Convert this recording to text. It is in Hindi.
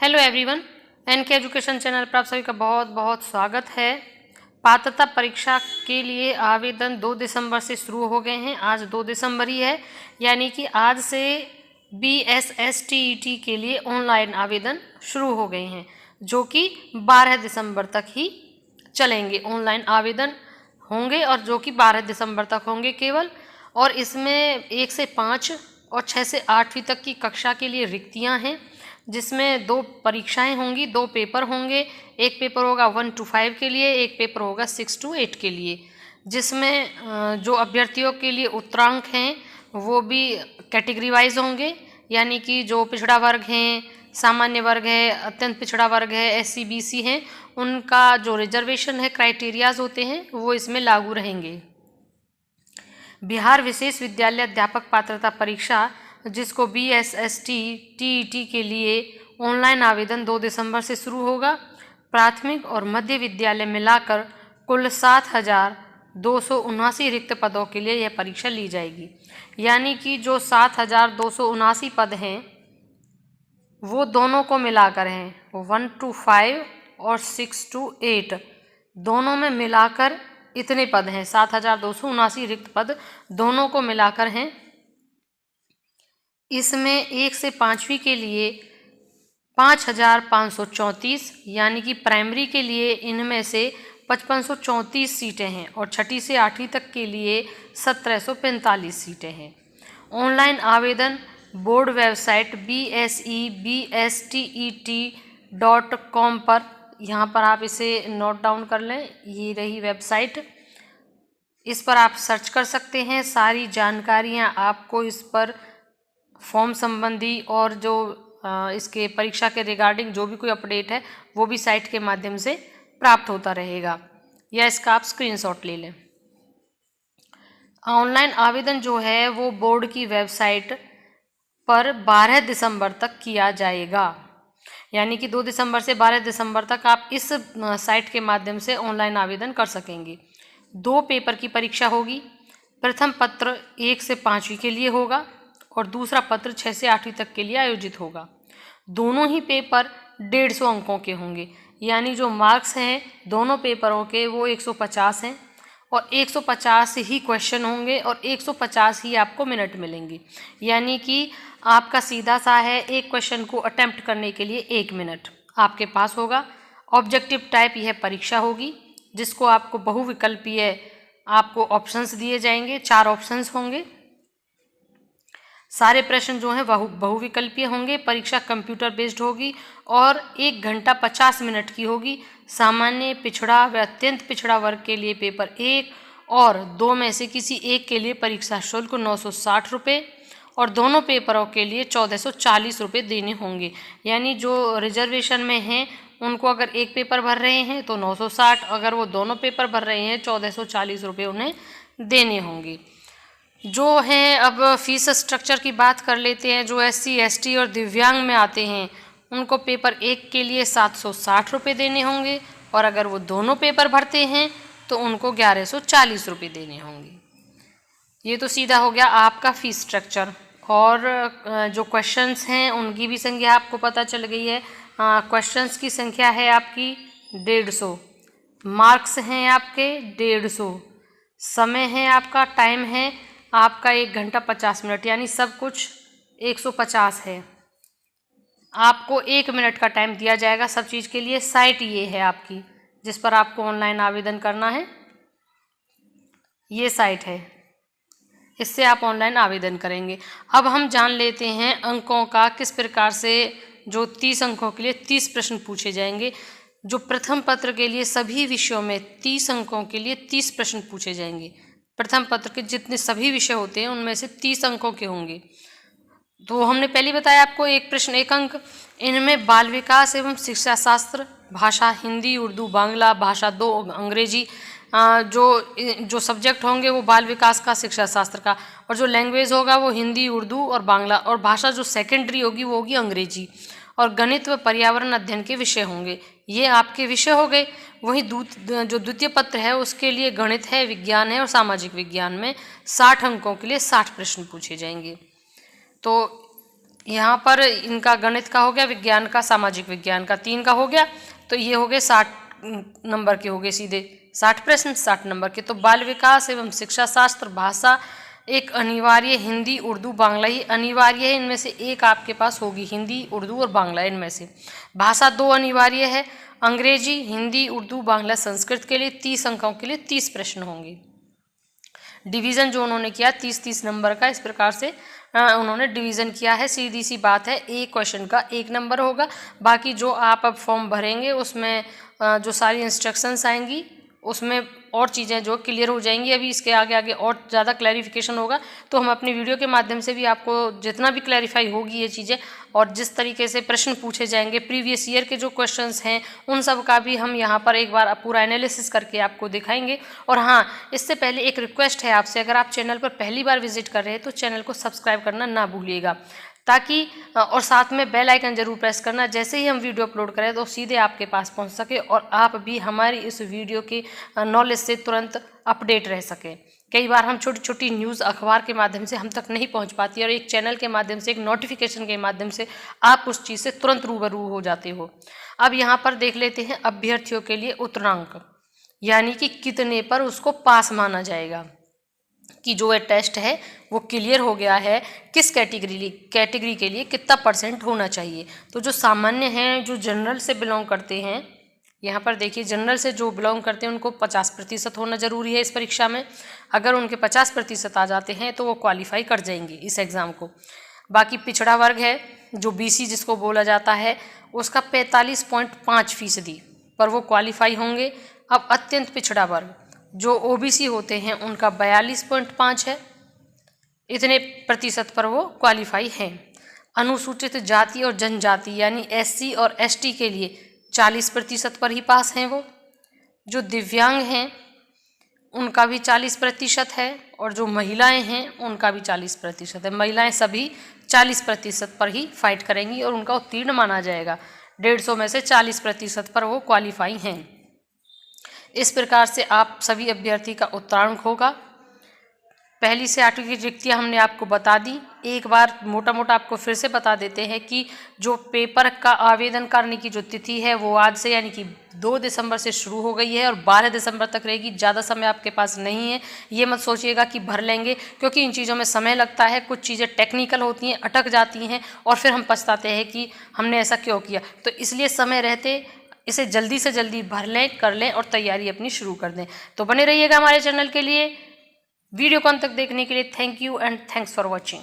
Hello everyone, NK education channel पर आप सभी का बहुत बहुत स्वागत है। पात्रता परीक्षा के लिए आवेदन 2 दिसंबर से शुरू हो गए हैं। आज 2 दिसंबर ही है, यानी कि आज से BSSTET के लिए ऑनलाइन आवेदन शुरू हो गए हैं, जो कि 12 दिसंबर तक ही चलेंगे। ऑनलाइन आवेदन होंगे और जो कि 12 दिसंबर तक होंगे केवल। और इसमें 1 से 5 और 6 से 8वीं तक की कक्षा के लिए रिक्तियां हैं, जिसमें 2 परीक्षाएं होंगी, 2 पेपर होंगे। एक पेपर होगा 1 to 5 के लिए, एक पेपर होगा 6 to 8 के लिए, जिसमें जो अभ्यर्थियों के लिए उत्तरांक हैं वो भी कैटेगरी वाइज होंगे, यानी कि जो पिछड़ा वर्ग हैं, सामान्य वर्ग है, अत्यंत पिछड़ा वर्ग है, SC BC हैं, उनका जो रिजर्वेशन है, क्राइटेरियाज होते हैं, वो इसमें लागू रहेंगे। बिहार विशेष विद्यालय अध्यापक पात्रता परीक्षा, जिसको BSSTET के लिए ऑनलाइन आवेदन 2 दिसंबर से शुरू होगा। प्राथमिक और मध्य विद्यालय मिलाकर कुल 7,279 रिक्त पदों के लिए यह परीक्षा ली जाएगी। यानी कि जो 7,279 पद हैं वो दोनों को मिलाकर हैं, 1 to 5 और 6 to 8 दोनों में मिलाकर इतने पद हैं। 7,279 रिक्त पद दोनों को मिलाकर हैं। इसमें 1 से 5वीं के लिए 5,534, यानी कि प्राइमरी के लिए इनमें से 5,534 सीटें हैं, और 6ठी से 8वीं तक के लिए 1,745 सीटें हैं। ऑनलाइन आवेदन बोर्ड वेबसाइट BSEBSTET.com पर, यहाँ पर आप इसे नोट डाउन कर लें, ये रही वेबसाइट। इस पर आप सर्च कर सकते हैं। सारी जानकारियाँ आपको इस पर फॉर्म संबंधी और जो इसके परीक्षा के रिगार्डिंग जो भी कोई अपडेट है वो भी साइट के माध्यम से प्राप्त होता रहेगा, या इसका आप स्क्रीनशॉट ले लें। ऑनलाइन आवेदन जो है वो बोर्ड की वेबसाइट पर 12 दिसंबर तक किया जाएगा, यानी कि 2 दिसंबर से 12 दिसंबर तक आप इस साइट के माध्यम से ऑनलाइन आवेदन कर सकेंगे। 2 पेपर की परीक्षा होगी। प्रथम पत्र 1 से 5वीं के लिए होगा और दूसरा पत्र 6 से 8वीं तक के लिए आयोजित होगा। दोनों ही पेपर 150 अंकों के होंगे, यानी जो मार्क्स हैं दोनों पेपरों के वो 150 हैं, और 150 ही क्वेश्चन होंगे और 150 ही आपको मिनट मिलेंगे। यानी कि आपका सीधा सा है, एक क्वेश्चन को अटेम्प्ट करने के लिए 1 मिनट आपके पास होगा। ऑब्जेक्टिव टाइप यह परीक्षा होगी, जिसको आपको बहुविकल्पीय आपको ऑप्शंस दिए जाएंगे, 4 ऑप्शंस होंगे। सारे प्रश्न जो हैं बहुविकल्पीय होंगे। परीक्षा कंप्यूटर बेस्ड होगी और 1 घंटा 50 मिनट की होगी। सामान्य, पिछड़ा व अत्यंत पिछड़ा वर्ग के लिए पेपर 1 और 2 में से किसी एक के लिए परीक्षा शुल्क 960 रुपये और दोनों पेपरों के लिए 1440 रुपये देने होंगे। यानी जो रिजर्वेशन में हैं उनको अगर एक पेपर भर रहे हैं तो 960, अगर वो दोनों पेपर भर रहे हैं 1440 रुपये उन्हें देने होंगे। जो हैं, अब फीस स्ट्रक्चर की बात कर लेते हैं। जो SC ST और दिव्यांग में आते हैं उनको पेपर 1 के लिए 760 रुपये देने होंगे, और अगर वो दोनों पेपर भरते हैं तो उनको 1140 रुपये देने होंगे। ये तो सीधा हो गया आपका फीस स्ट्रक्चर। और जो क्वेश्चंस हैं उनकी भी संख्या आपको पता चल गई है। क्वेश्चंस की संख्या है आपकी 150, मार्क्स हैं आपके 150, समय है आपका, टाइम है आपका 1 घंटा 50 मिनट, यानी सब कुछ 150 है। आपको 1 मिनट का टाइम दिया जाएगा सब चीज़ के लिए। साइट ये है आपकी जिस पर आपको ऑनलाइन आवेदन करना है, ये साइट है, इससे आप ऑनलाइन आवेदन करेंगे। अब हम जान लेते हैं अंकों का, किस प्रकार से जो 30 अंकों के लिए 30 प्रश्न पूछे जाएंगे। जो प्रथम पत्र के लिए सभी विषयों में 30 अंकों के लिए 30 प्रश्न पूछे जाएंगे। प्रथम पत्र के जितने सभी विषय होते हैं उनमें से 30 अंकों के होंगे। तो हमने पहले बताया आपको, एक प्रश्न 1 अंक। इनमें बाल विकास एवं शिक्षा शास्त्र, भाषा हिंदी, उर्दू, बांग्ला, भाषा 2 अंग्रेजी, जो सब्जेक्ट होंगे वो बाल विकास का, शिक्षा शास्त्र का, और जो लैंग्वेज होगा वो हिंदी, उर्दू और बांग्ला, और भाषा जो सेकेंडरी होगी वो होगी अंग्रेजी, और गणित व पर्यावरण अध्ययन के विषय होंगे। ये आपके विषय हो गए। वहीं जो द्वितीय पत्र है उसके लिए गणित है, विज्ञान है और सामाजिक विज्ञान में 60 अंकों के लिए 60 प्रश्न पूछे जाएंगे। तो यहाँ पर इनका गणित का हो गया, विज्ञान का, सामाजिक विज्ञान का 3 का हो गया। तो ये हो गए 60 नंबर के हो गए, सीधे 60 प्रश्न 60 नंबर के। तो बाल विकास एवं शिक्षा शास्त्र, भाषा एक अनिवार्य, हिंदी उर्दू बांग्ला ही अनिवार्य है, इनमें से एक आपके पास होगी, हिंदी उर्दू और बांग्ला इनमें से। भाषा 2 अनिवार्य है, अंग्रेजी, हिंदी उर्दू बांग्ला संस्कृत के लिए 30 अंकों के लिए 30 प्रश्न होंगे। डिवीज़न जो उन्होंने किया 30-30 नंबर का, इस प्रकार से उन्होंने डिवीज़न किया है। सीधी सी बात है, एक क्वेश्चन का 1 नंबर होगा। बाकी जो आप अब फॉर्म भरेंगे उसमें जो सारी इंस्ट्रक्शंस आएंगी उसमें और चीज़ें जो क्लियर हो जाएंगी। अभी इसके आगे आगे और ज़्यादा क्लैरिफिकेशन होगा, तो हम अपनी वीडियो के माध्यम से भी आपको जितना भी क्लैरिफाई होगी ये चीज़ें, और जिस तरीके से प्रश्न पूछे जाएंगे, प्रीवियस ईयर के जो क्वेश्चंस हैं उन सब का भी हम यहाँ पर एक बार पूरा एनालिसिस करके आपको दिखाएंगे। और हाँ, इससे पहले एक रिक्वेस्ट है आपसे, अगर आप चैनल पर पहली बार विजिट कर रहे हैं तो चैनल को सब्सक्राइब करना ना भूलिएगा, ताकि और साथ में बेल आइकन जरूर प्रेस करना, जैसे ही हम वीडियो अपलोड करें तो सीधे आपके पास पहुंच सके और आप भी हमारी इस वीडियो के नॉलेज से तुरंत अपडेट रह सकें। कई बार हम छोटी छोटी न्यूज़ अखबार के माध्यम से हम तक नहीं पहुंच पाती, और एक चैनल के माध्यम से, एक नोटिफिकेशन के माध्यम से आप उस चीज़ से तुरंत रूबरू हो जाते हो। अब यहाँ पर देख लेते हैं अभ्यर्थियों के लिए उत्तरांक, यानी कि कितने पर उसको पास माना जाएगा, कि जो ये टेस्ट है वो क्लियर हो गया है, किस कैटेगरी के लिए कितना % होना चाहिए। तो जो सामान्य हैं, जो जनरल से बिलोंग करते हैं, यहाँ पर देखिए जनरल से जो बिलोंग करते हैं उनको 50% होना ज़रूरी है इस परीक्षा में। अगर उनके 50% आ जाते हैं तो वो क्वालिफाई कर जाएंगे इस एग्ज़ाम को। बाकी पिछड़ा वर्ग है, जो BC जिसको बोला जाता है, उसका 45.5% पर वो क्वालिफाई होंगे। अब अत्यंत पिछड़ा वर्ग जो OBC होते हैं उनका 42.5 है, इतने प्रतिशत पर वो क्वालिफाई हैं। अनुसूचित जाति और जनजाति यानी SC और ST के लिए 40% पर ही पास हैं वो। जो दिव्यांग हैं उनका भी 40% है, और जो महिलाएं हैं उनका भी 40% है। महिलाएं सभी 40% पर ही फाइट करेंगी और उनका उत्तीर्ण माना जाएगा। 150 में से 40% पर वो क्वालिफाई हैं। इस प्रकार से आप सभी अभ्यर्थी का उत्तरांक होगा। पहली से 8वीं की रिक्तियाँ हमने आपको बता दी। एक बार मोटा मोटा आपको फिर से बता देते हैं कि जो पेपर का आवेदन करने की जो तिथि है वो आज से यानी कि 2 दिसंबर से शुरू हो गई है और 12 दिसंबर तक रहेगी। ज़्यादा समय आपके पास नहीं है, ये मत सोचिएगा कि भर लेंगे, क्योंकि इन चीज़ों में समय लगता है, कुछ चीज़ें टेक्निकल होती हैं, अटक जाती हैं और फिर हम पछताते हैं कि हमने ऐसा क्यों किया। तो इसलिए समय रहते इसे जल्दी से जल्दी भर लें, कर लें और तैयारी अपनी शुरू कर दें। तो बने रहिएगा हमारे चैनल के लिए। वीडियो को अंत तक देखने के लिए thank you and thanks for watching.